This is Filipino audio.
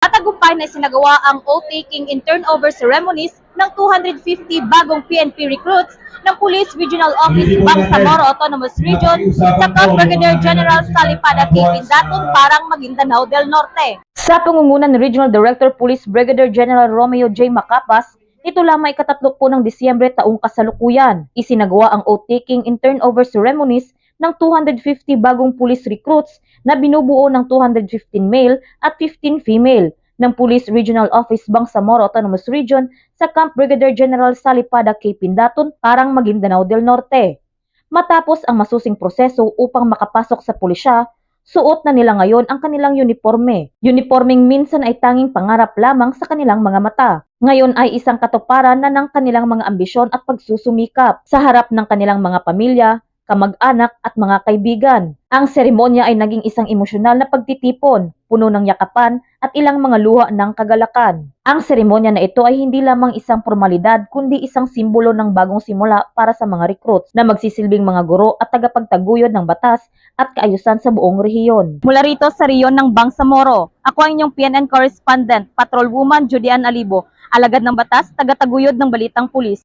Matagumpay na isinagawa ang oath-taking and turnover ceremonies ng 250 bagong PNP recruits ng Police Regional Office Bangsamoro Autonomous Region sa Camp Brigadier General Salipada K. Pindaton, Parang, Maguindanao del Norte. Sa pangunguna ni Regional Director Police Brigadier General Romeo J. Macapas, ito lamang ikatatlo po ng Disyembre taong kasalukuyan. Isinagawa ang oath-taking and turnover ceremonies ng 250 bagong police recruits na binubuo ng 215 male at 15 female ng Police Regional Office Bangsamoro Autonomous Region sa Camp Brigadier General Salipada K. Pindaton, Parang, Maguindanao del Norte. Matapos ang masusing proseso upang makapasok sa pulisya, suot na nila ngayon ang kanilang uniforme. Uniforming minsan ay tanging pangarap lamang sa kanilang mga mata. Ngayon ay isang katuparan na ng kanilang mga ambisyon at pagsusumikap sa harap ng kanilang mga pamilya, kamag-anak at mga kaibigan. Ang seremonya ay naging isang emosyonal na pagtitipon, puno ng yakapan at ilang mga luha ng kagalakan. Ang seremonya na ito ay hindi lamang isang formalidad kundi isang simbolo ng bagong simula para sa mga recruits na magsisilbing mga guro at tagapagtaguyod ng batas at kaayusan sa buong rehiyon. Mula rito sa rehiyon ng Bangsamoro, ako ang inyong PNN correspondent, Patrolwoman Judy Ann Alibo, alagad ng batas, tagataguyod ng Balitang Pulis.